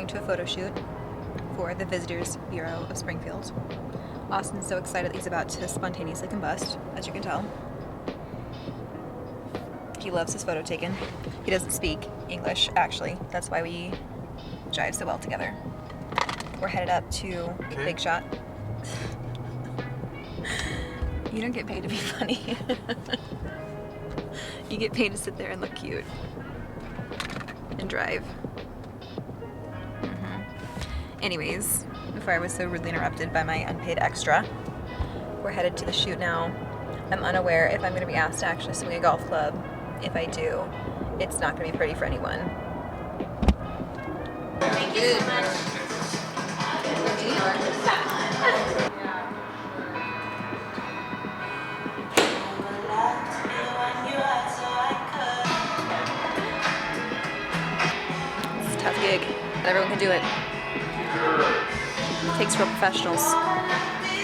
to a photo shoot for the Visitors Bureau of Springfield. Austin's so excited that he's about to spontaneously combust, as you can tell. He loves his photo taken. He doesn't speak English, actually. That's why we jive so well together. We're headed up to Big Shot. You don't get paid to be funny. You get paid to sit there and look cute. And drive. Anyways, before I was so rudely interrupted by my unpaid extra, we're headed to the shoot now. I'm unaware if I'm going to be asked to actually swing a golf club. If I do, it's not going to be pretty for anyone. Thank you so much. It's a tough gig, but everyone can do it. It takes real professionals.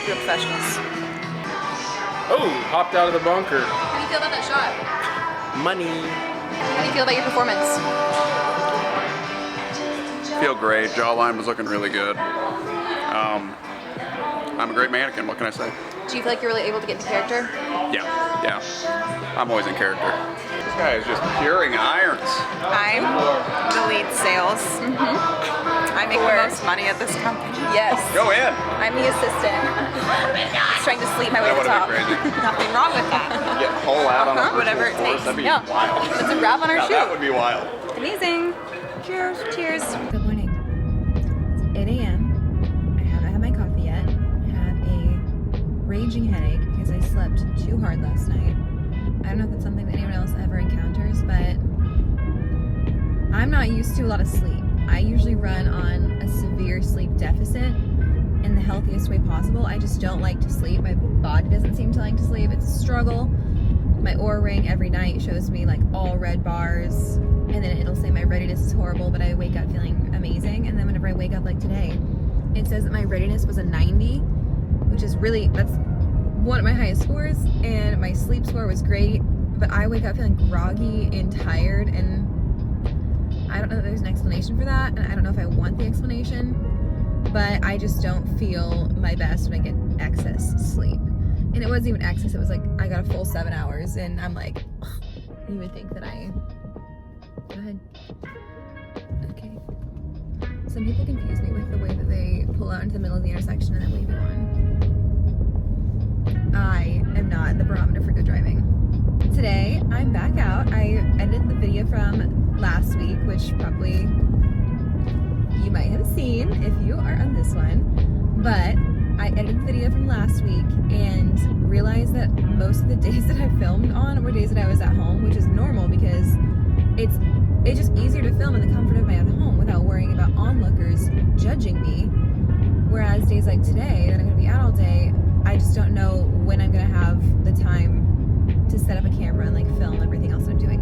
Real professionals. Oh, hopped out of the bunker. How do you feel about that shot? Money. How do you feel about your performance? Feel great. Jawline was looking really good. I'm a great mannequin. What can I say? Do you feel like you're really able to get into character? Yeah. I'm always in character. This guy is just curing irons. I'm the lead sales. I make the most money at this company. Yes. Go in. I'm the assistant. Just trying to sleep my way That to the top. would have been crazy. Nothing wrong with that. Get a hole out on a Whatever it course, takes. that'd be Yeah. wild. That's a wrap on our Now, shoot. that would be wild. Amazing. Cheers. Cheers. Good morning. It's 8 a.m. I haven't had my coffee yet. I have a raging headache because I slept too hard last night. I don't know if it's something that anyone else ever encounters, but I'm not used to a lot of sleep. I usually run on a severe sleep deficit in the healthiest way possible. I just don't like to sleep. My body doesn't seem to like to sleep. It's a struggle. My Oura ring every night shows me like all red bars, and then it'll say my readiness is horrible, but I wake up feeling amazing. And then whenever I wake up like today, it says that my readiness was a 90, which is really, that's one of my highest scores, and my sleep score was great, but I wake up feeling groggy and tired, and I don't know if there's an explanation for that, and I don't know if I want the explanation, but I just don't feel my best when I get excess sleep. And it wasn't even excess, it was like I got a full 7 hours, and I'm like, ugh, you would think that go ahead. Okay. Some people confuse me with the way that they pull out into the middle of the intersection and then leave you on. I am not the barometer for good driving. Today, I'm back out. I edited the video from last week, which probably you might have seen if you are on this one, but I edited the video from last week and realized that most of the days that I filmed on were days that I was at home, which is normal because it's just easier to film in the comfort of my own home without worrying about onlookers judging me. Whereas days like today that I'm going to be out all day, I just don't know when I'm going to have the time to set up a camera and like film everything else that I'm doing.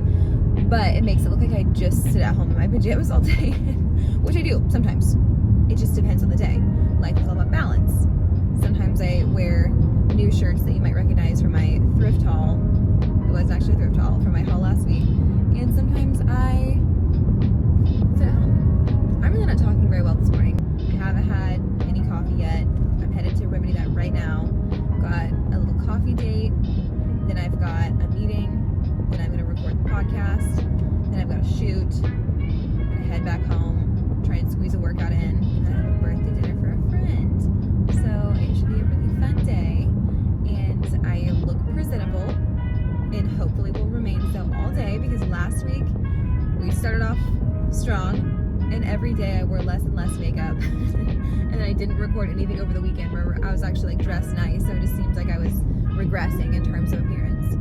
But it makes it look like I just sit at home in my pajamas all day, which I do sometimes. It just depends on the day. Life is all about balance. Sometimes I wear new shirts that you might recognize from my thrift haul. It was actually a thrift haul from my haul last week. And sometimes I sit at home. I'm really not talking very well this morning. I haven't had any coffee yet. I'm headed to remedy that right now. Got a little coffee date. Then I've got a meeting. Then I'm going to record the podcast. Then I've got a shoot. I'm going to head back home, try and squeeze a workout in. And then I have a birthday dinner for a friend. So it should be a really fun day. And I look presentable. And hopefully will remain so all day, because last week we started off strong and every day I wore less and less makeup. And then I didn't record anything over the weekend where I was actually like dressed nice, so it just seems like I was regressing in terms of appearance.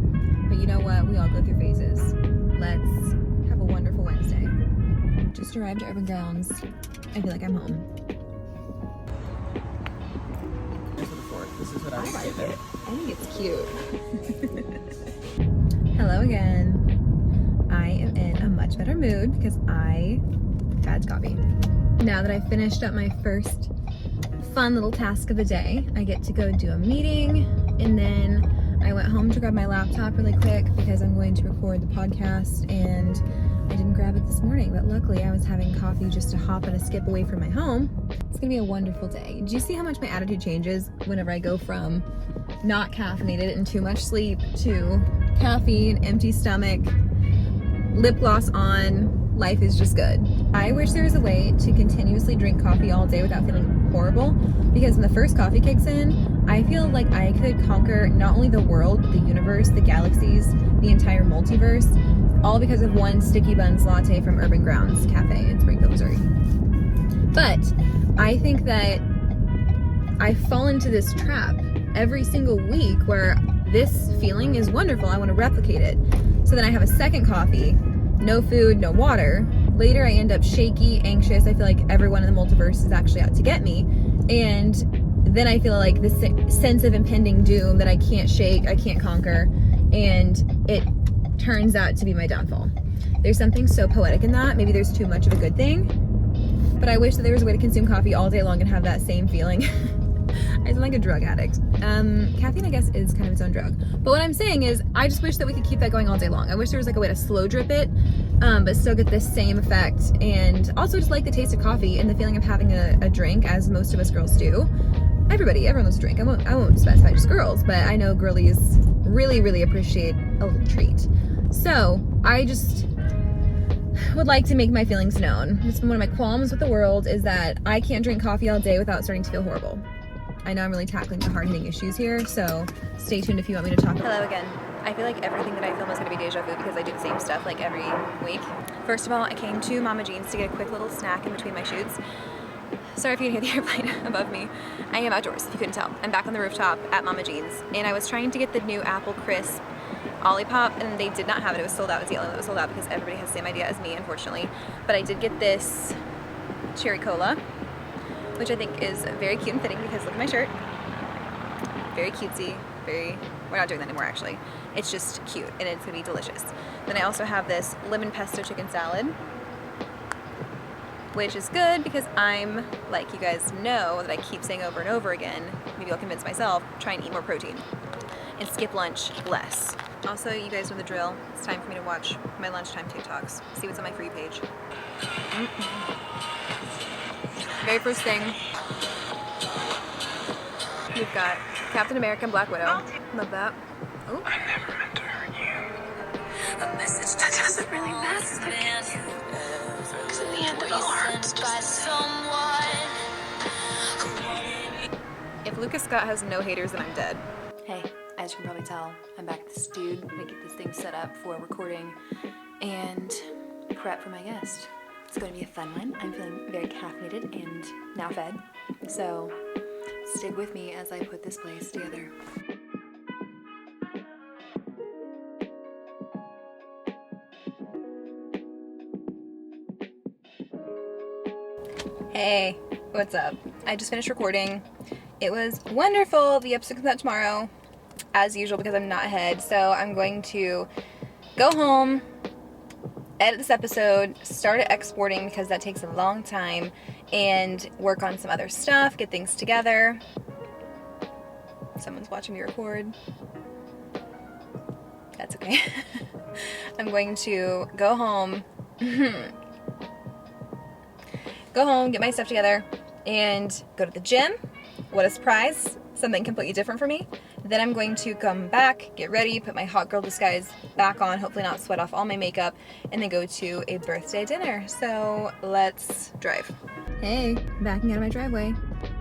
But you know what? We all go through phases. Let's have a wonderful Wednesday. Just arrived at Urban Grounds. I feel like I'm home. This is what I like it. I think it's cute. Hello again. I am in a much better mood because I had coffee. Now that I've finished up my first fun little task of the day, I get to go do a meeting, and then I went home to grab my laptop really quick because I'm going to record the podcast, and I didn't grab it this morning, but luckily I was having coffee just to hop and a skip away from my home. It's gonna be a wonderful day. Do you see how much my attitude changes whenever I go from not caffeinated and too much sleep to caffeine, empty stomach, lip gloss on, life is just good. I wish there was a way to continuously drink coffee all day without feeling horrible, because when the first coffee kicks in, I feel like I could conquer not only the world, but the universe, the galaxies, the entire multiverse, all because of one Sticky Buns latte from Urban Grounds Cafe in Springfield, Missouri. But I think that I fall into this trap every single week where this feeling is wonderful. I want to replicate it. So then I have a second coffee, no food, no water. Later I end up shaky, anxious. I feel like everyone in the multiverse is actually out to get me. And then I feel like this sense of impending doom that I can't shake, I can't conquer. And it turns out to be my downfall. There's something so poetic in that. Maybe there's too much of a good thing. But I wish that there was a way to consume coffee all day long and have that same feeling. I sound like a drug addict. Caffeine, I guess, is kind of its own drug. But what I'm saying is, I just wish that we could keep that going all day long. I wish there was like a way to slow drip it, but still get this same effect. And also just like the taste of coffee and the feeling of having a drink, as most of us girls do. Everyone loves a drink. I won't specify just girls, but I know girlies really, really appreciate a little treat. So I just would like to make my feelings known. It's been one of my qualms with the world, is that I can't drink coffee all day without starting to feel horrible. I know I'm really tackling the hard-hitting issues here, so stay tuned if you want me to talk. Hello again. I feel like everything that I film is going to be deja vu because I do the same stuff like every week. First of all, I came to Mama Jean's to get a quick little snack in between my shoots. Sorry if you can hear the airplane above me. I am outdoors, if you couldn't tell. I'm back on the rooftop at Mama Jean's, and I was trying to get the new Apple Crisp Olipop, and they did not have it. It was sold out. It was the only one that was sold out because everybody has the same idea as me, unfortunately. But I did get this cherry cola, which I think is very cute and fitting because look at my shirt. Very cutesy, we're not doing that anymore actually. It's just cute and it's gonna be delicious. Then I also have this lemon pesto chicken salad, which is good because I'm, like you guys know, that I keep saying over and over again, maybe I'll convince myself, try and eat more protein and skip lunch less. Also, you guys know the drill. It's time for me to watch my lunchtime TikToks. See what's on my free page. Very first thing, we've got Captain America and Black Widow. Love that. Oh. I never meant to hurt you. A message that doesn't really last. Because in the end it all hurts just If Lucas Scott has no haters, then I'm dead. Hey, as you can probably tell, I'm back at the studio. I'm gonna get this thing set up for recording and prep for my guest. It's going to be a fun one. I'm feeling very caffeinated and now fed. So stick with me as I put this place together. Hey, what's up? I just finished recording. It was wonderful. The episode comes out tomorrow, as usual, because I'm not ahead. So I'm going to go home, edit this episode, start exporting because that takes a long time, and work on some other stuff, get things together. Someone's watching me record. That's okay. I'm going to go home, get my stuff together, and go to the gym. What a surprise. Something completely different for me. Then I'm going to come back, get ready, put my hot girl disguise back on, hopefully not sweat off all my makeup, and then go to a birthday dinner. So let's drive. Hey, backing out of my driveway.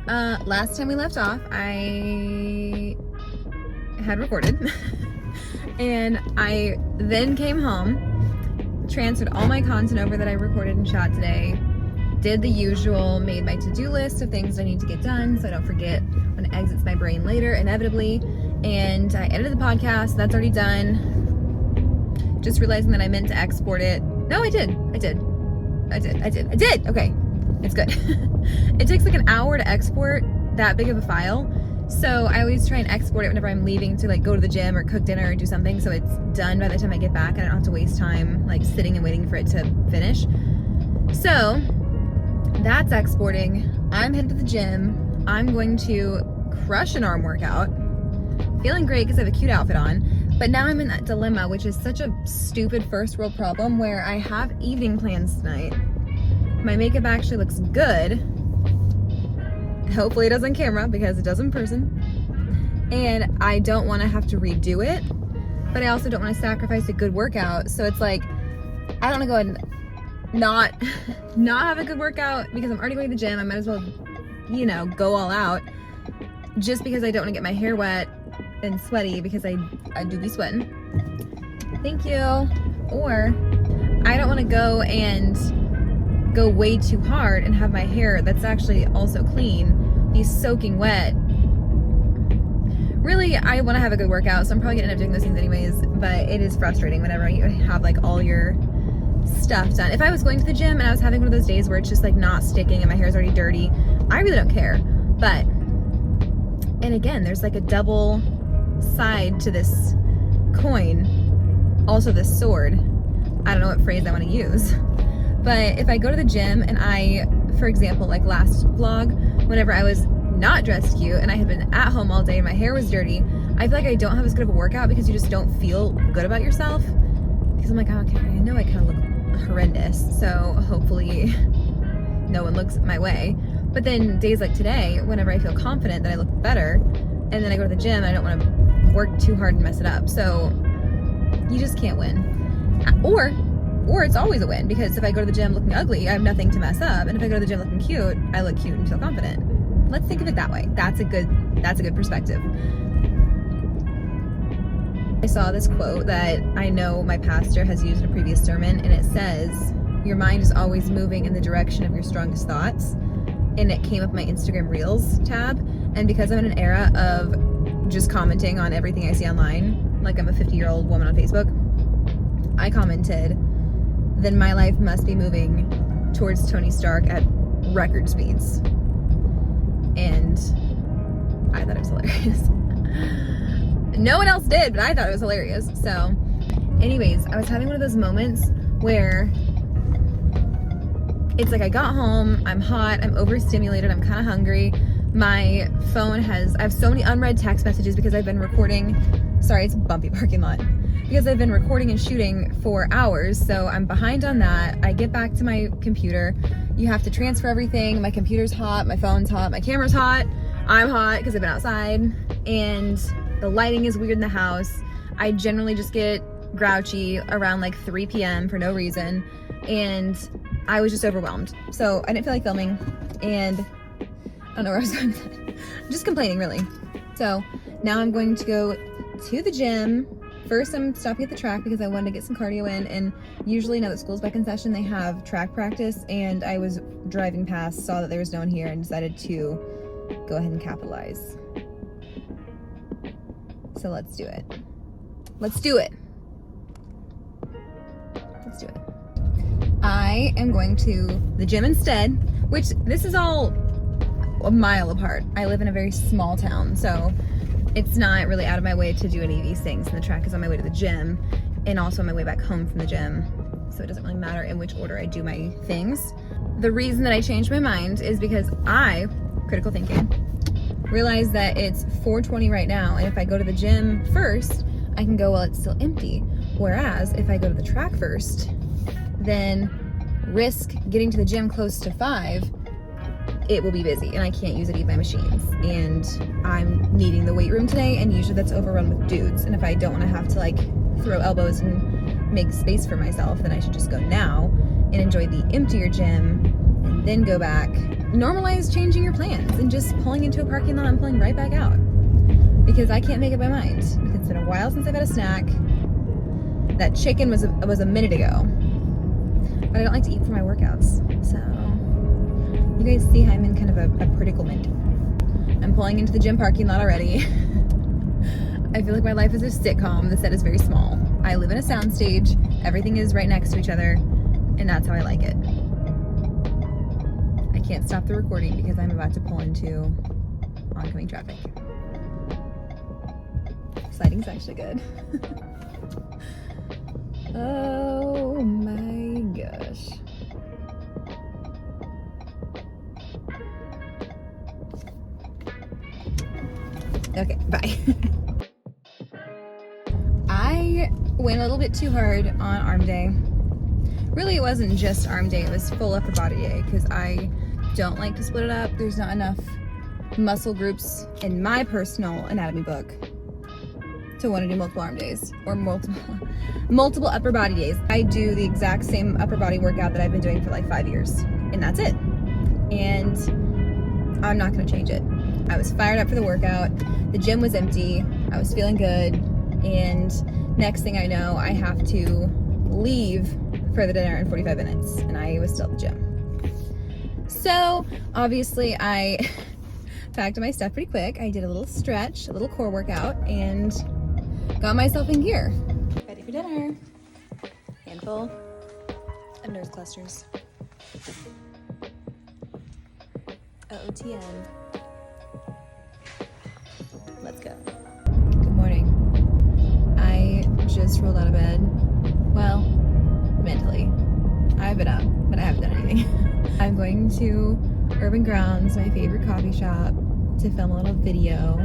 Last time we left off, I had recorded and I then came home, transferred all my content over that I recorded and shot today, did the usual, made my to-do list of things I need to get done so I don't forget when it exits my brain later, inevitably, and I edited the podcast. That's already done. Just realizing that I meant to export it. No, I did. Okay, it's good. It takes like an hour to export that big of a file, so I always try and export it whenever I'm leaving to like go to the gym or cook dinner or do something, so it's done by the time I get back and I don't have to waste time like sitting and waiting for it to finish. So that's exporting. I'm headed to the gym. I'm going to crush an arm workout. Feeling great because I have a cute outfit on, But now I'm in that dilemma, which is such a stupid first world problem, where I have evening plans tonight. My makeup actually looks good. Hopefully it does on camera, because it does in person. And I don't want to have to redo it, but I also don't want to sacrifice a good workout. So it's like, I don't want to go ahead and not have a good workout because I'm already going to the gym. I might as well, you know, go all out, just because I don't want to get my hair wet and sweaty, because I do be sweating. Thank you. Or I don't want to go way too hard and have my hair that's actually also clean be soaking wet. Really, I want to have a good workout, so I'm probably gonna end up doing those things anyways, but it is frustrating whenever you have like all your stuff done. If I was going to the gym and I was having one of those days where it's just like not sticking and my hair's already dirty, I really don't care. But, and again, there's like a double side to this coin, also this sword. I don't know what phrase I want to use. But if I go to the gym and I, for example, like last vlog, whenever I was not dressed cute and I had been at home all day and my hair was dirty, I feel like I don't have as good of a workout because you just don't feel good about yourself. Because I'm like, oh, okay, I know I kind of look horrendous, so hopefully no one looks my way. But then days like today, whenever I feel confident that I look better, and then I go to the gym and I don't want to work too hard and mess it up. So you just can't win. Or it's always a win, because if I go to the gym looking ugly, I have nothing to mess up. And if I go to the gym looking cute, I look cute and feel confident. Let's think of it that way. That's a good perspective. I saw this quote that I know my pastor has used in a previous sermon, and it says, your mind is always moving in the direction of your strongest thoughts. And it came up my Instagram Reels tab. And because I'm in an era of just commenting on everything I see online, like I'm a 50-year-old woman on Facebook, I commented, then my life must be moving towards Tony Stark at record speeds. And I thought it was hilarious. No one else did, but I thought it was hilarious. So anyways, I was having one of those moments where it's like I got home, I'm hot, I'm overstimulated, I'm kind of hungry. My phone I have so many unread text messages because I've been recording, sorry, it's a bumpy parking lot, because I've been recording and shooting for hours, so I'm behind on that. I get back to my computer, you have to transfer everything, my computer's hot, my phone's hot, my camera's hot, I'm hot because I've been outside, and the lighting is weird in the house. I generally just get grouchy around like 3 p.m. for no reason, and I was just overwhelmed. So I didn't feel like filming, and I don't know where I was going with that. I'm just complaining, really. So now I'm going to go to the gym. First, I'm stopping at the track because I wanted to get some cardio in, and usually now that school's back in session, they have track practice, and I was driving past, saw that there was no one here, and decided to go ahead and capitalize. So let's do it. Let's do it. Let's do it. I am going to the gym instead, which this is all a mile apart. I live in a very small town, so it's not really out of my way to do any of these things, and the track is on my way to the gym and also on my way back home from the gym, so it doesn't really matter in which order I do my things. The reason that I changed my mind is because I, critical thinking, realized that it's 4:20 right now, and if I go to the gym first, I can go while it's still empty. Whereas if I go to the track first, then risk getting to the gym close to 5, it will be busy and I can't use any of my machines, and I'm needing the weight room today, and usually that's overrun with dudes, and if I don't want to have to like throw elbows and make space for myself, then I should just go now and enjoy the emptier gym and then go back. Normalize changing your plans and just pulling into a parking lot and pulling right back out, because I can't make up my mind, because it's been a while since I've had a snack. That chicken was a minute ago, but I don't like to eat for my workouts, so you guys see how I'm in kind of a predicament. I'm pulling into the gym parking lot already. I feel like my life is a sitcom. The set is very small. I live in a soundstage. Everything is right next to each other, and that's how I like it. I can't stop the recording because I'm about to pull into oncoming traffic. Lighting's actually good. Oh my gosh. Okay, bye. went a little bit too hard on arm day. Really, it wasn't just arm day, it was full upper body day because I don't like to split it up. There's not enough muscle groups in my personal anatomy book to want to do multiple arm days or multiple upper body days. I do the exact same upper body workout that I've been doing for like 5 years, and that's it. And I'm not going to change it. I was fired up for the workout. The gym was empty. I was feeling good. And next thing I know, I have to leave for the dinner in 45 minutes. And I was still at the gym. So obviously I packed my stuff pretty quick. I did a little stretch, a little core workout, and got myself in gear. Ready for dinner. Handful of nurse clusters. OOTM. Let's go. Good morning. I just rolled out of bed. Well, mentally. I've been up, but I haven't done anything. I'm going to Urban Grounds, my favorite coffee shop, to film a little video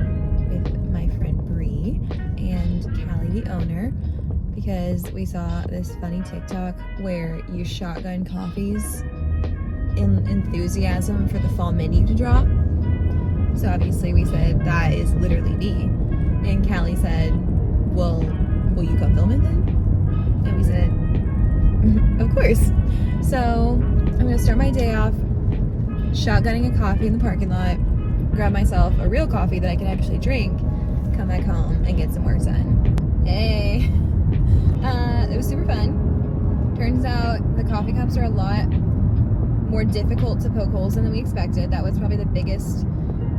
with my friend Bree and Callie, the owner, because we saw this funny TikTok where you shotgun coffees in enthusiasm for the fall menu to drop. So obviously we said that is literally me. And Callie said, well, will you come film it then? And we said, of course. So I'm gonna start my day off shotgunning a coffee in the parking lot, grab myself a real coffee that I can actually drink, come back home and get some work done. Hey. It was super fun. Turns out the coffee cups are a lot more difficult to poke holes in than we expected. That was probably the biggest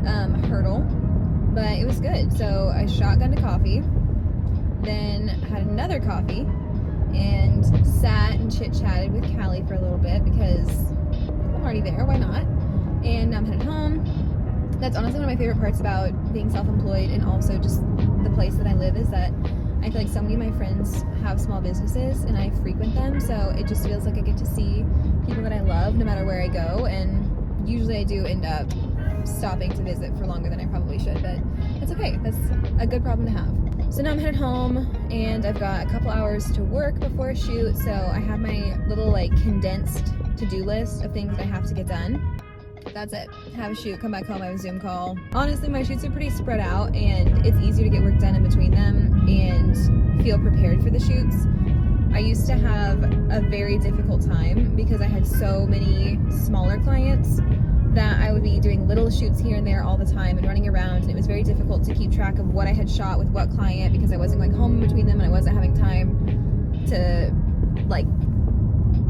hurdle, but it was good. So I shotgunned a coffee, then had another coffee, and sat and chit-chatted with Callie for a little bit because I'm already there, why not? And I'm headed home. That's honestly one of my favorite parts about being self-employed and also just the place that I live is that I feel like so many of my friends have small businesses and I frequent them, so it just feels like I get to see people that I love no matter where I go, and usually I do end up stopping to visit for longer than I probably should, but that's okay. That's a good problem to have. So now I'm headed home and I've got a couple hours to work before a shoot, so I have my little like condensed to-do list of things that I have to get done. That's it. Have a shoot, come back home, I have a Zoom call. Honestly, my shoots are pretty spread out and it's easier to get work done in between them and feel prepared for the shoots. I used to have a very difficult time because I had so many smaller clients that I would be doing little shoots here and there all the time and running around, and it was very difficult to keep track of what I had shot with what client because I wasn't going home in between them and I wasn't having time to like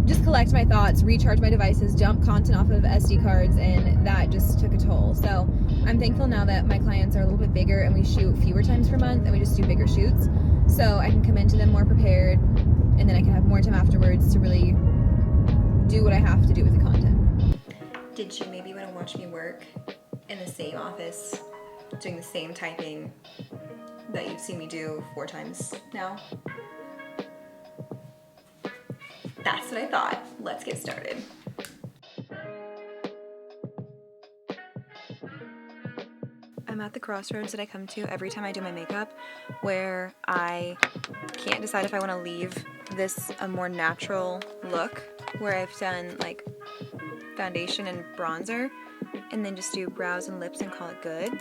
just collect my thoughts, recharge my devices, dump content off of SD cards, and that just took a toll. So I'm thankful now that my clients are a little bit bigger and we shoot fewer times per month and we just do bigger shoots, so I can come into them more prepared and then I can have more time afterwards to really do what I have to do with the content. Did you maybe want to watch me work in the same office, doing the same typing that you've seen me do 4 times now? That's what I thought. Let's get started. I'm at the crossroads that I come to every time I do my makeup where I can't decide if I want to leave this a more natural look where I've done like foundation and bronzer and then just do brows and lips and call it good,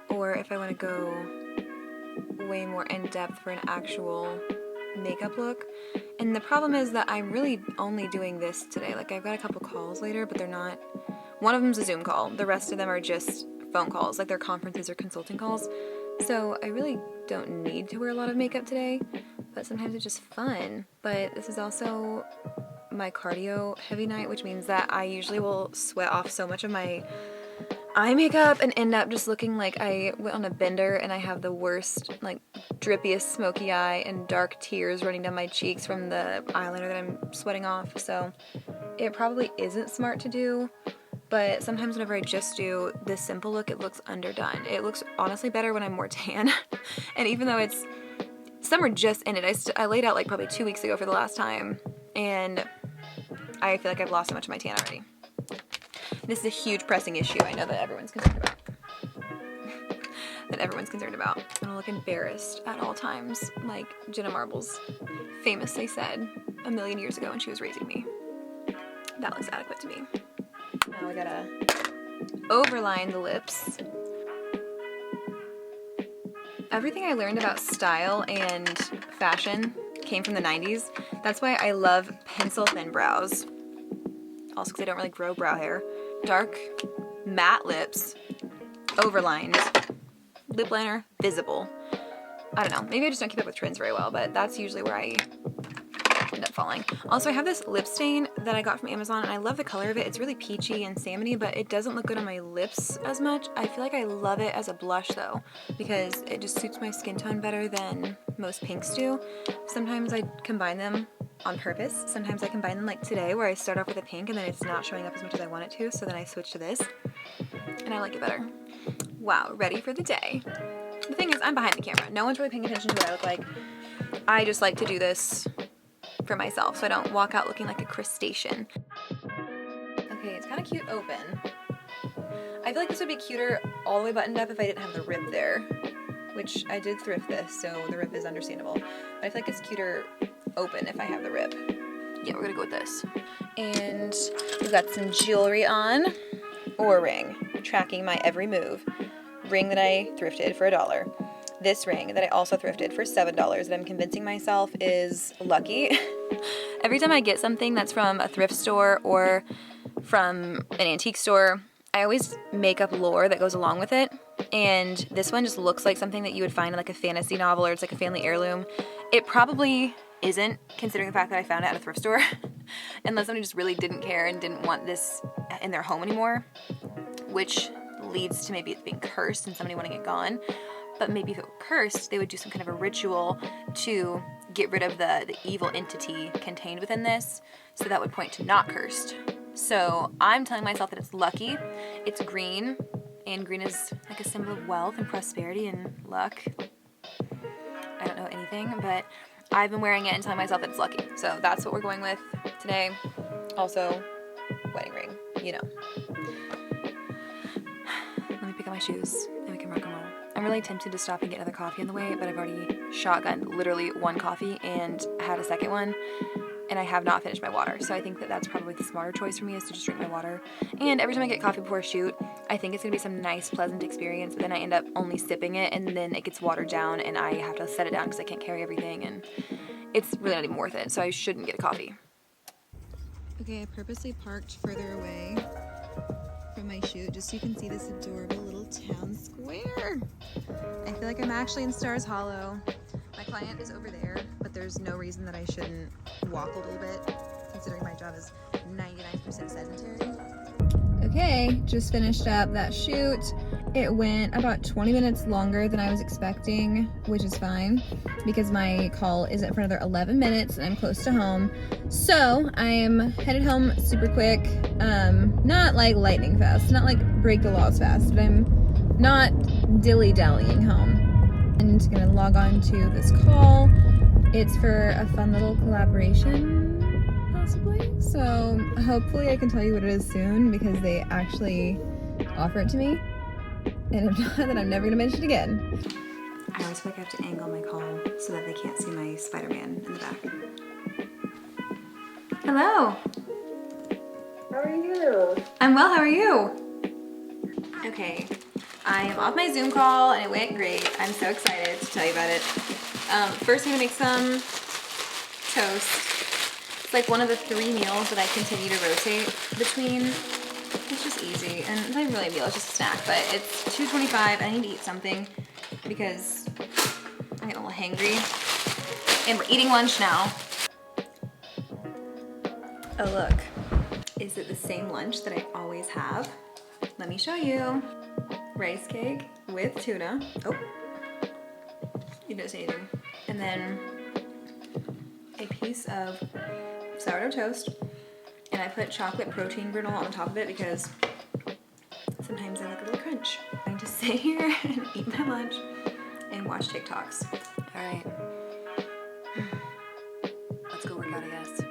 or if I want to go way more in depth for an actual makeup look. And the problem is that I'm really only doing this today. Like I've got a couple calls later, but they're not, one of them's a Zoom call, the rest of them are just phone calls, like they're conferences or consulting calls. So I really don't need to wear a lot of makeup today, but sometimes it's just fun. But this is also my cardio heavy night, which means that I usually will sweat off so much of my eye makeup and end up just looking like I went on a bender and I have the worst, like drippiest smoky eye and dark tears running down my cheeks from the eyeliner that I'm sweating off. So it probably isn't smart to do, but sometimes whenever I just do this simple look, it looks underdone. It looks honestly better when I'm more tan. And even though it's, summer just ended, I laid out like probably 2 weeks ago for the last time, and I feel like I've lost so much of my tan already. This is a huge pressing issue I know that everyone's concerned about. that everyone's concerned about. I'm gonna look embarrassed at all times, like Jenna Marbles famously said a million years ago when she was raising me. That looks adequate to me. Now I gotta overline the lips. Everything I learned about style and fashion came from the 90s. That's why I love pencil thin brows. Also because I don't really grow brow hair. Dark, matte lips, overlined, lip liner, visible. I don't know, maybe I just don't keep up with trends very well, but that's usually where I end up falling. Also, I have this lip stain that I got from Amazon, and I love the color of it. It's really peachy and salmony, but it doesn't look good on my lips as much. I feel like I love it as a blush though, because it just suits my skin tone better than most pinks do. Sometimes I combine them on purpose. Sometimes I combine them like today, where I start off with a pink and then it's not showing up as much as I want it to, so then I switch to this, and I like it better. Wow, ready for the day. The thing is, I'm behind the camera. No one's really paying attention to what I look like. I just like to do this for myself, so I don't walk out looking like a crustacean. Okay, it's kind of cute open. I feel like this would be cuter all the way buttoned up if I didn't have the rib there, which I did thrift this, so the rib is understandable. But I feel like it's cuter open if I have the rib. Yeah, we're gonna go with this. And we've got some jewelry on. Ring, tracking my every move. Ring that I thrifted for $1. This ring that I also thrifted for $7 that I'm convincing myself is lucky. Every time I get something that's from a thrift store or from an antique store, I always make up lore that goes along with it. And this one just looks like something that you would find in like a fantasy novel, or it's like a family heirloom. It probably isn't, considering the fact that I found it at a thrift store. Unless somebody just really didn't care and didn't want this in their home anymore, which leads to maybe it being cursed and somebody wanting it gone. But maybe if it were cursed, they would do some kind of a ritual to get rid of the evil entity contained within this, so that would point to not cursed. So I'm telling myself that it's lucky, it's green, and green is like a symbol of wealth and prosperity and luck. I don't know anything, but I've been wearing it and telling myself that it's lucky. So that's what we're going with today. Also, wedding ring, you know. Let me pick up my shoes and we can rock and roll. I'm really tempted to stop and get another coffee on the way, but I've already shotgunned literally one coffee and had a second one, and I have not finished my water. So I think that that's probably the smarter choice for me, is to just drink my water. And every time I get coffee before a shoot, I think it's gonna be some nice, pleasant experience, but then I end up only sipping it, and then it gets watered down, and I have to set it down because I can't carry everything, and it's really not even worth it. So I shouldn't get a coffee. Okay, I purposely parked further away from my shoot just so you can see this adorable little town square. I feel like I'm actually in Stars Hollow. My client is over there, but there's no reason that I shouldn't walk a little bit, considering my job is 99% sedentary. Okay, just finished up that shoot. It went about 20 minutes longer than I was expecting, which is fine because my call isn't for another 11 minutes and I'm close to home. So I'm headed home super quick, not like lightning fast, not like break the laws fast, but I'm not dilly-dallying home. And I'm gonna log on to this call. It's for a fun little collaboration, possibly. So hopefully I can tell you what it is soon because they actually offer it to me. And if not, then I'm never gonna mention it again. I always feel like I have to angle my call so that they can't see my Spider-Man in the back. Hello. How are you? I'm well, how are you? Okay, I am off my Zoom call and it went great. I'm so excited to tell you about it. First I'm gonna make some toast. It's like one of the 3 meals that I continue to rotate between. It's just easy, and it's not even really a meal, it's just a snack, but it's 2:25, I need to eat something because I'm getting a little hangry. And we're eating lunch now. Oh look, is it the same lunch that I always have? Let me show you. Rice cake with tuna. Oh, you didn't say anything. And then a piece of sourdough toast. And I put chocolate protein granola on top of it because sometimes I like a little crunch. I'm going to sit here and eat my lunch and watch TikToks. All right, let's go work out, I guess.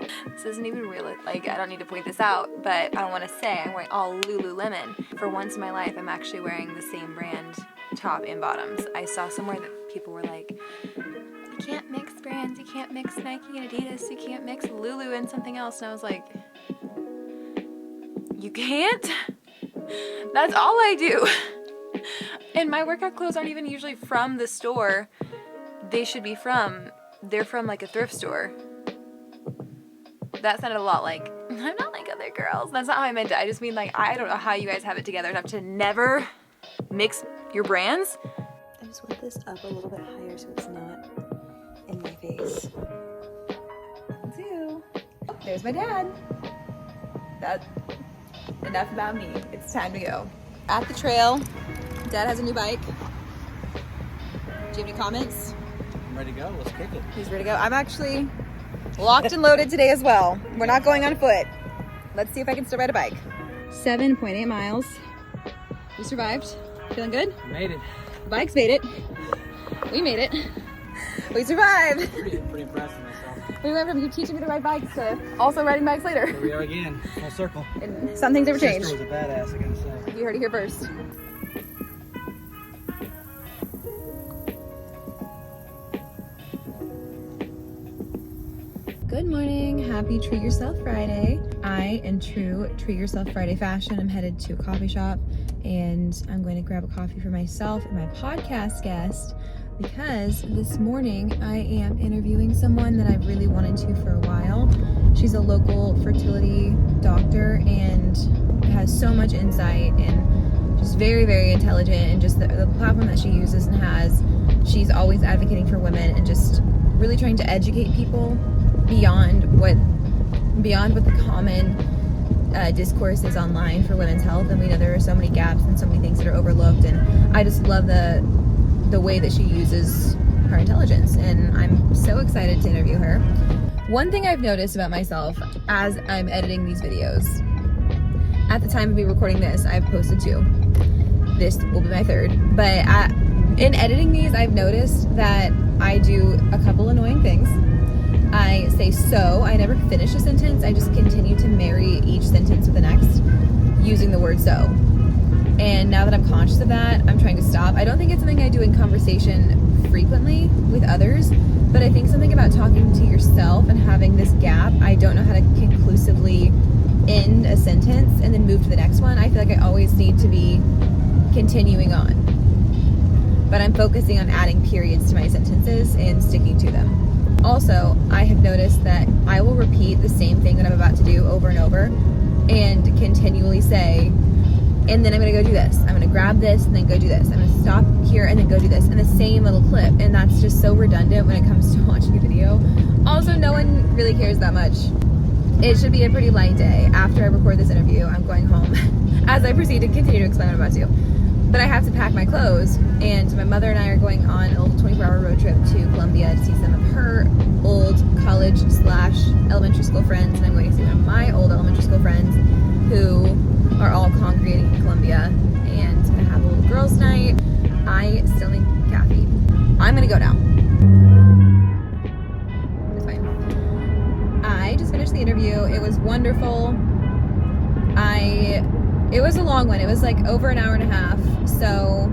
This isn't even real. Like, I don't need to point this out, but I want to say I'm wearing all Lululemon. For once in my life, I'm actually wearing the same brand top and bottoms. I saw somewhere that people were like, you can't mix brands, you can't mix Nike and Adidas, you can't mix Lulu and something else. And I was like, you can't? That's all I do. And my workout clothes aren't even usually from the store they're from like a thrift store. That sounded a lot like, I'm not like other girls. That's not how I meant it. I just mean like, I don't know how you guys have it together enough to never mix your brands. I just want this up a little bit higher so it's not in my face. 1, 2. Oh, there's my dad. That's enough about me. It's time to go. At the trail. Dad has a new bike. Do you have any comments? I'm ready to go. Let's kick it. He's ready to go. I'm actually locked and loaded today as well. We're not going on foot. Let's see if I can still ride a bike. 7.8 miles. We survived. Feeling good? Made it. The bike's made it. We made it. We survived. Pretty impressed with myself. We went from you teaching me to ride bikes to also riding bikes later. Here we are again. Full circle. And some things never change. Sister was a badass, I gotta say. You heard it here first. Good morning. Happy Treat Yourself Friday. I, in true Treat Yourself Friday fashion, I'm headed to a coffee shop and I'm going to grab a coffee for myself and my podcast guest because this morning I am interviewing someone that I've really wanted to for a while. She's a local fertility doctor and has so much insight and just very, very intelligent, and just the platform that she uses and has, she's always advocating for women and just really trying to educate people beyond what the common discourse is online for women's health. And we know there are so many gaps and so many things that are overlooked, and I just love the way that she uses her intelligence, and I'm so excited to interview her. One thing I've noticed about myself as I'm editing these videos, at the time of me recording this, I've posted 2. This will be my 3rd, but in editing these, I've noticed that I do a couple annoying things. I say so, I never finish a sentence, I just continue to marry each sentence with the next using the word so. And now that I'm conscious of that, I'm trying to stop. I don't think it's something I do in conversation frequently with others, but I think something about talking to yourself and having this gap, I don't know how to conclusively end a sentence and then move to the next one. I feel like I always need to be continuing on. But I'm focusing on adding periods to my sentences and sticking to them. Also, I have noticed that I will repeat the same thing that I'm about to do over and over and continually say, and then I'm going to go do this. I'm going to grab this and then go do this. I'm going to stop here and then go do this in the same little clip. And that's just so redundant when it comes to watching a video. Also, no one really cares that much. It should be a pretty light day. After I record this interview, I'm going home as I proceed to continue to explain what I'm about to do. But I have to pack my clothes, and my mother and I are going on a little 24-hour road trip to Columbia to see some of her old college/elementary school friends, and I'm going to see one of my old elementary school friends who are all congregating in Columbia, and I'm going to have a little girls' night. I still need caffeine. I'm going to go now. It's fine. I just finished the interview. It was wonderful. It was a long one. It was like over an hour and a half. So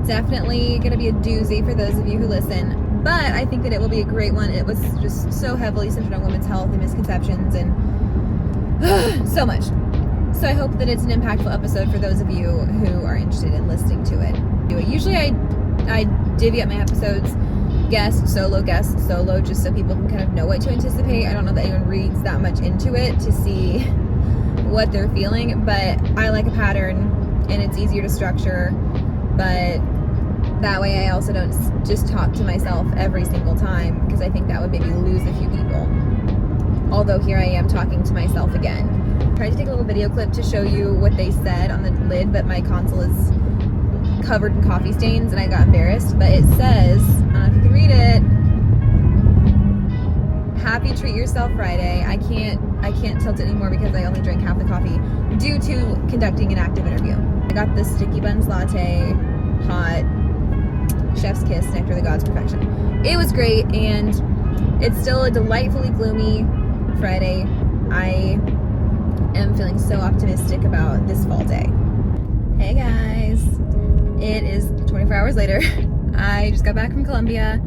definitely going to be a doozy for those of you who listen. But I think that it will be a great one. It was just so heavily centered on women's health and misconceptions and so much. So I hope that it's an impactful episode for those of you who are interested in listening to it. Usually I divvy up my episodes, guest, solo, just so people can kind of know what to anticipate. I don't know that anyone reads that much into it to see what they're feeling, but I like a pattern and it's easier to structure, but that way I also don't just talk to myself every single time, because I think that would maybe lose a few people. Although here I am talking to myself again. I tried to take a little video clip to show you what they said on the lid, but my console is covered in coffee stains and I got embarrassed, but it says, I don't know if you can read it, Happy Treat Yourself Friday. I can't tilt it anymore because I only drank half the coffee due to conducting an active interview. I got the Sticky Buns Latte, hot, chef's kiss, nectar of the gods, perfection. It was great, and it's still a delightfully gloomy Friday. I am feeling so optimistic about this fall day. Hey guys, it is 24 hours later. I just got back from Colombia,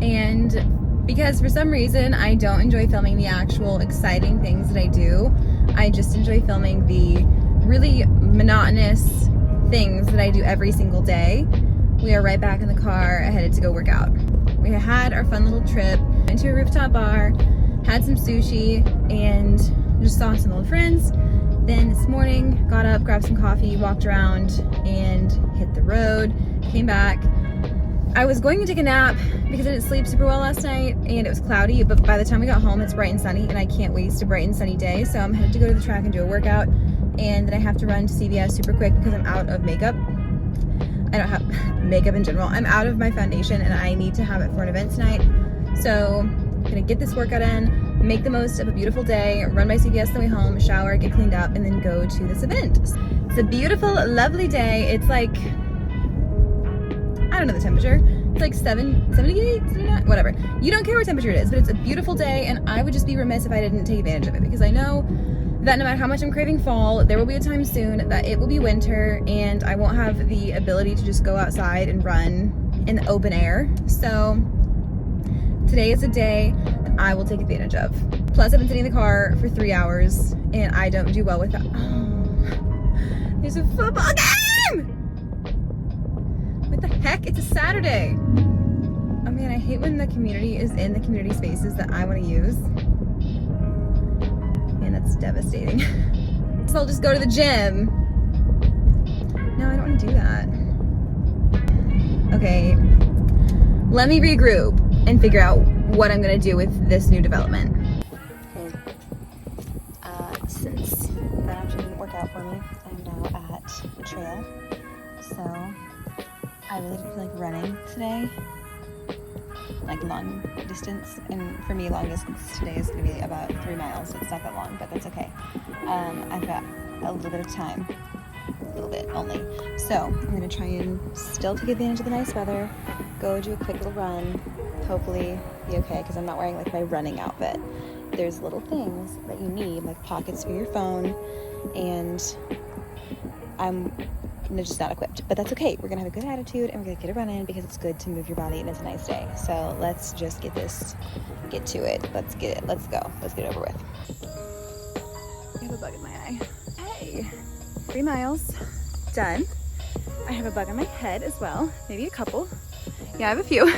and because for some reason I don't enjoy filming the actual exciting things that I do, I just enjoy filming the really monotonous things that I do every single day. We are right back in the car, headed to go work out. We had our fun little trip, went to a rooftop bar, had some sushi, and just saw some old friends. Then this morning, got up, grabbed some coffee, walked around, and hit the road, came back. I was going to take a nap because I didn't sleep super well last night, and it was cloudy, but by the time we got home, it's bright and sunny, and I can't waste a bright and sunny day, so I'm headed to go to the track and do a workout, and then I have to run to CVS super quick because I'm out of makeup. I don't have makeup in general. I'm out of my foundation, and I need to have it for an event tonight, so I'm gonna get this workout in, make the most of a beautiful day, run by CVS on the way home, shower, get cleaned up, and then go to this event. It's a beautiful, lovely day. It's like, I don't know the temperature. It's like 78, 79, whatever. You don't care what temperature it is, but it's a beautiful day, and I would just be remiss if I didn't take advantage of it, because I know that no matter how much I'm craving fall, there will be a time soon that it will be winter, and I won't have the ability to just go outside and run in the open air. So today is a day that I will take advantage of. Plus, I've been sitting in the car for 3 hours, and I don't do well with that. Oh, there's a football game! What the heck? It's a Saturday. Oh man, I hate when the community is in the community spaces that I want to use. Man, that's devastating. So I'll just go to the gym. No, I don't want to do that. Okay, let me regroup and figure out what I'm gonna do with this new development. Okay. Since that actually didn't work out for me, I'm now at the trail. So I really didn't feel like running today, like long distance. And for me, long distance today is gonna be about 3 miles. So it's not that long, but that's okay. I've got a little bit of time, a little bit only. So I'm gonna try and still take advantage of the nice weather, go do a quick little run, hopefully be okay, because I'm not wearing like my running outfit. There's little things that you need, like pockets for your phone, and I'm just not equipped, but that's okay. We're gonna have a good attitude, and we're gonna get a run in because it's good to move your body, and it's a nice day. So let's just get to it. Let's get it. Let's go. Let's get it over with. I have a bug in my eye. Hey, 3 miles done. I have a bug on my head as well, maybe a couple. Yeah, I have a few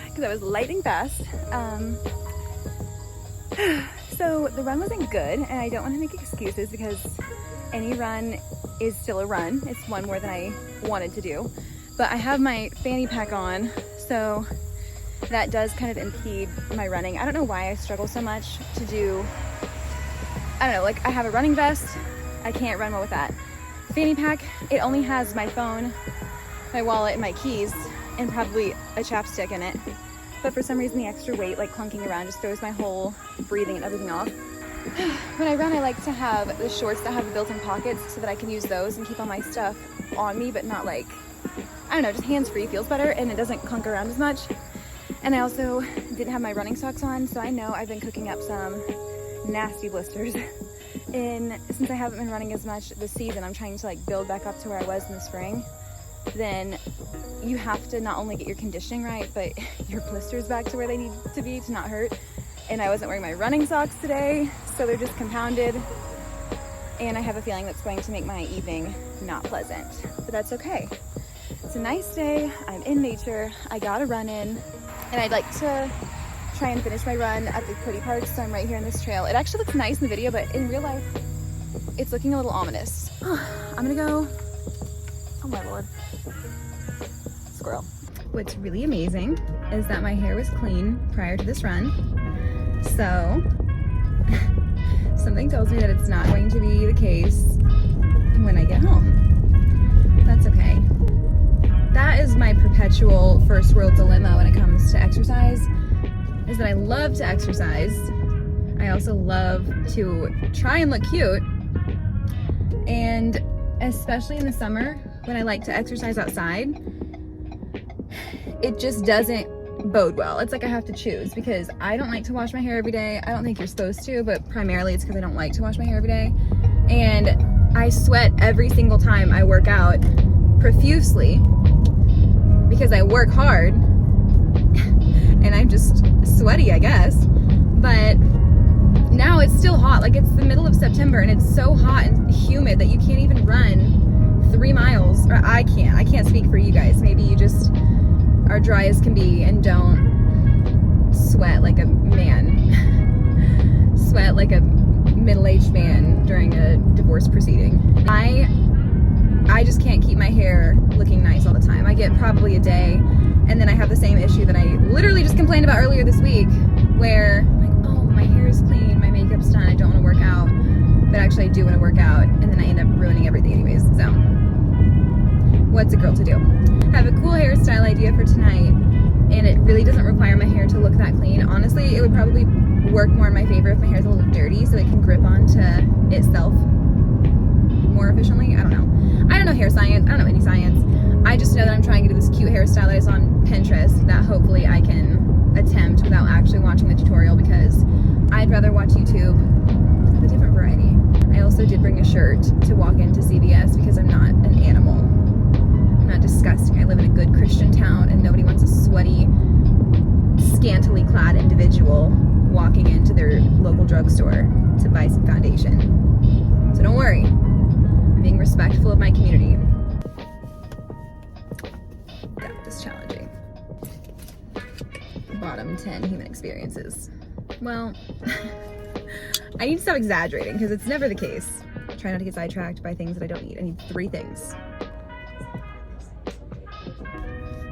because I was lightning fast. So the run wasn't good, and I don't want to make excuses because any run is still a run. It's one more than I wanted to do, but I have my fanny pack on, so that does kind of impede my running. I don't know why I struggle so much to do, I don't know, like I have a running vest, I can't run well with that. Fanny pack, it only has my phone, my wallet, and my keys, and probably a chapstick in it. But for some reason the extra weight, like clunking around, just throws my whole breathing and everything off. When I run, I like to have the shorts that have the built-in pockets so that I can use those and keep all my stuff on me, but not like, I don't know, just hands-free feels better, and it doesn't clunk around as much. And I also didn't have my running socks on, so I know I've been cooking up some nasty blisters. And since I haven't been running as much this season, I'm trying to like build back up to where I was in the spring. Then you have to not only get your conditioning right, but your blisters back to where they need to be to not hurt. And I wasn't wearing my running socks today, so they're just compounded. And I have a feeling that's going to make my evening not pleasant, but that's okay. It's a nice day, I'm in nature, I got a run in, and I'd like to try and finish my run at the pretty parts, so I'm right here in this trail. It actually looks nice in the video, but in real life, it's looking a little ominous. I'm gonna go, oh my Lord, squirrel. What's really amazing is that my hair was clean prior to this run. So something tells me that it's not going to be the case when I get home. That's okay. That is my perpetual first world dilemma when it comes to exercise, is that I love to exercise. I also love to try and look cute. And especially in the summer when I like to exercise outside, it just doesn't bode well. It's like I have to choose because I don't like to wash my hair every day. I don't think you're supposed to, but primarily it's because I don't like to wash my hair every day. And I sweat every single time I work out profusely because I work hard and I'm just sweaty, I guess. But now it's still hot. Like, it's the middle of September and it's so hot and humid that you can't even run 3 miles. Or I can't speak for you guys. Maybe you just are dry as can be and don't sweat like a man. Sweat like a middle-aged man during a divorce proceeding. I just can't keep my hair looking nice all the time. I get probably a day, and then I have the same issue that I literally just complained about earlier this week, where like, oh, my hair is clean, my makeup's done, I don't want to work out, but actually I do want to work out, and then I end up ruining everything anyways. So what's a girl to do? I have a cool hairstyle idea for tonight, and it really doesn't require my hair to look that clean. Honestly, it would probably work more in my favor if my hair is a little dirty so it can grip onto itself more efficiently. I don't know. I don't know hair science. I don't know any science. I just know that I'm trying to do this cute hairstyle that is on Pinterest that hopefully I can attempt without actually watching the tutorial, because I'd rather watch YouTube of a different variety. I also did bring a shirt to walk into CVS because I'm not an animal. I'm not disgusting. I live in a good Christian town and nobody wants a sweaty, scantily clad individual walking into their local drugstore to buy some foundation. So don't worry. I'm being respectful of my community. That was challenging. Bottom 10 human experiences. Well, I need to stop exaggerating because it's never the case. I try not to get sidetracked by things that I don't need. I need 3 things.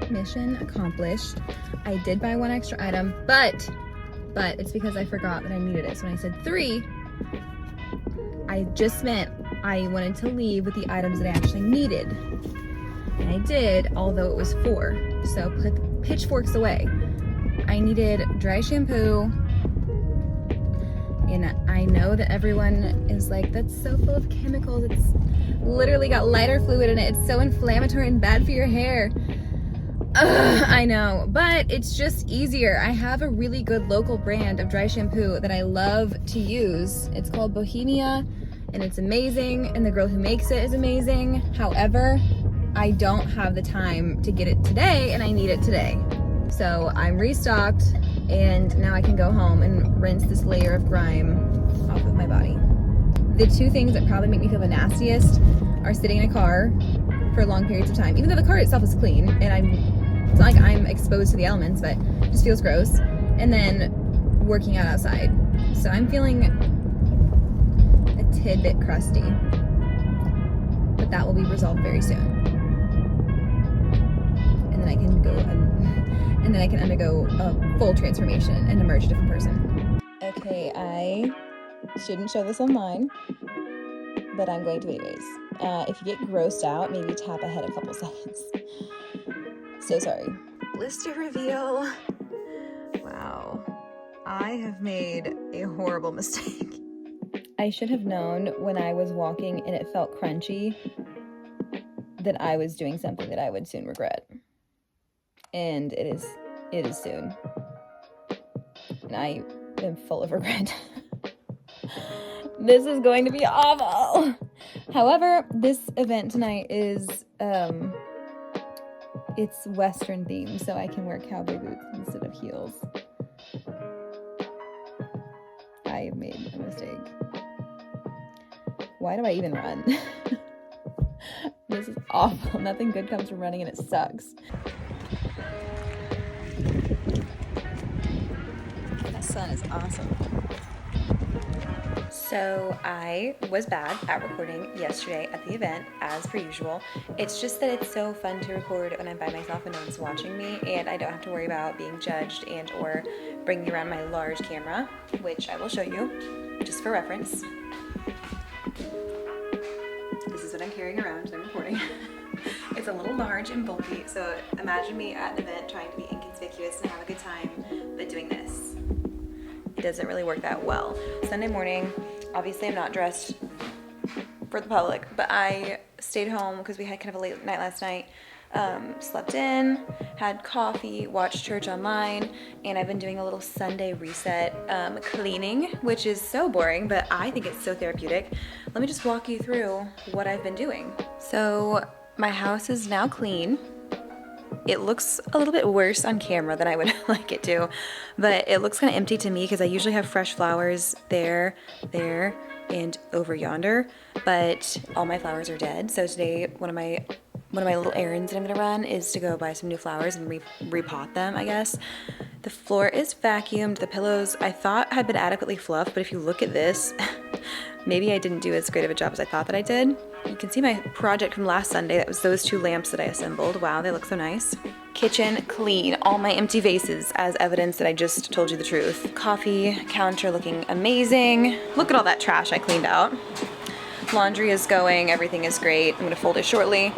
Mission accomplished. I did buy 1 extra item, but it's because I forgot that I needed it. So when I said 3, I just meant I wanted to leave with the items that I actually needed. And I did, although it was 4. So put pitchforks away. I needed dry shampoo. And I know that everyone is like, that's so full of chemicals. It's literally got lighter fluid in it. It's so inflammatory and bad for your hair. I know, but it's just easier. I have a really good local brand of dry shampoo that I love to use. It's called Bohemia, and it's amazing, and the girl who makes it is amazing. However, I don't have the time to get it today, and I need it today. So I'm restocked, and now I can go home and rinse this layer of grime off of my body. The 2 things that probably make me feel the nastiest are sitting in a car for long periods of time, even though the car itself is clean, and it's not like I'm exposed to the elements, but it just feels gross. And then working out outside. So I'm feeling a tidbit crusty, but that will be resolved very soon. And then I can undergo a full transformation and emerge a different person. Okay, I shouldn't show this online, but I'm going to anyways. If you get grossed out, maybe tap ahead a couple seconds. So sorry. Blister reveal. Wow. I have made a horrible mistake. I should have known when I was walking and it felt crunchy that I was doing something that I would soon regret. And it is soon. And I am full of regret. This is going to be awful. However, this event tonight is it's Western themed, so I can wear cowboy boots instead of heels. I have made a mistake. Why do I even run? This is awful. Nothing good comes from running and it sucks. The sun is awesome. So I was bad at recording yesterday at the event, as per usual. It's just that it's so fun to record when I'm by myself and no one's watching me, and I don't have to worry about being judged and or bringing around my large camera, which I will show you, just for reference. This is what I'm carrying around as I'm recording. It's a little large and bulky, so imagine me at an event trying to be inconspicuous and have a good time, but doing this. It doesn't really work that well. Sunday morning, obviously I'm not dressed for the public, but I stayed home because we had kind of a late night last night. Slept in, had coffee, watched church online, and I've been doing a little Sunday reset cleaning, which is so boring, but I think it's so therapeutic. Let me just walk you through what I've been doing. So my house is now clean. It looks a little bit worse on camera than I would like it to, but it looks kind of empty to me because I usually have fresh flowers there, and over yonder, but all my flowers are dead. So today, one of my little errands that I'm gonna run is to go buy some new flowers and repot them, I guess. The floor is vacuumed. The pillows I thought had been adequately fluffed, but if you look at this, maybe I didn't do as great of a job as I thought that I did. You can see my project from last Sunday. That was those 2 lamps that I assembled. Wow, they look so nice. Kitchen clean. All my empty vases as evidence that I just told you the truth. Coffee counter looking amazing. Look at all that trash I cleaned out. Laundry is going. Everything is great. I'm gonna fold it shortly.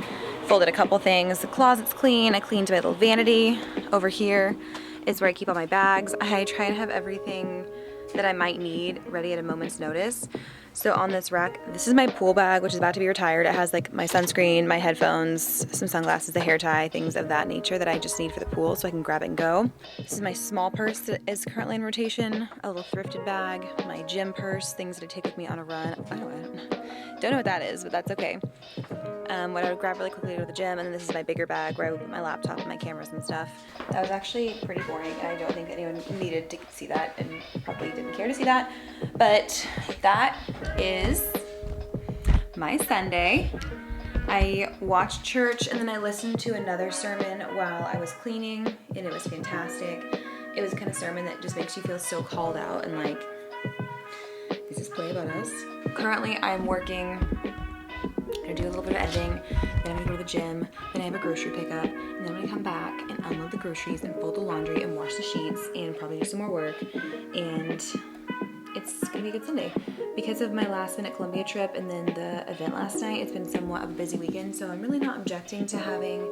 Folded a couple things. The closet's clean. I cleaned my little vanity. Over here is where I keep all my bags. I try and have everything that I might need ready at a moment's notice. So on this rack, this is my pool bag, which is about to be retired. It has like my sunscreen, my headphones, some sunglasses, a hair tie, things of that nature that I just need for the pool so I can grab it and go. This is my small purse that is currently in rotation, a little thrifted bag, my gym purse, things that I take with me on a run. I don't know what that is, but that's okay. What I would grab really quickly to go to the gym, and then this is my bigger bag where I would put my laptop and my cameras and stuff. That was actually pretty boring, and I don't think anyone needed to see that and probably didn't care to see that. But that is my Sunday. I watched church and then I listened to another sermon while I was cleaning, and it was fantastic. It was the kind of sermon that just makes you feel so called out and like, is this play about us? Currently I'm working. I'm gonna do a little bit of editing, then I'm gonna go to the gym, then I have a grocery pickup, and then I'm gonna come back and unload the groceries and fold the laundry and wash the sheets and probably do some more work, and it's gonna be a good Sunday. Because of my last minute Columbia trip and then the event last night, it's been somewhat of a busy weekend, so I'm really not objecting to having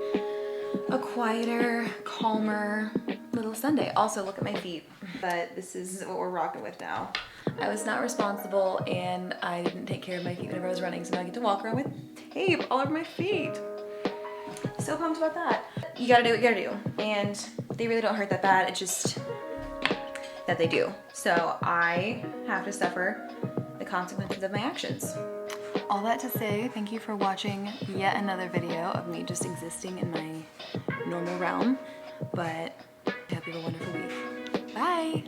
a quieter, calmer little Sunday. Also, look at my feet, but this is what we're rocking with now. I was not responsible and I didn't take care of my feet whenever I was running, so now I get to walk around with tape all over my feet. So pumped about that. You gotta do what you gotta do, and they really don't hurt that bad, it's just that they do. So I have to suffer the consequences of my actions. All that to say, thank you for watching yet another video of me just existing in my normal realm, but I hope you have a wonderful week. Bye!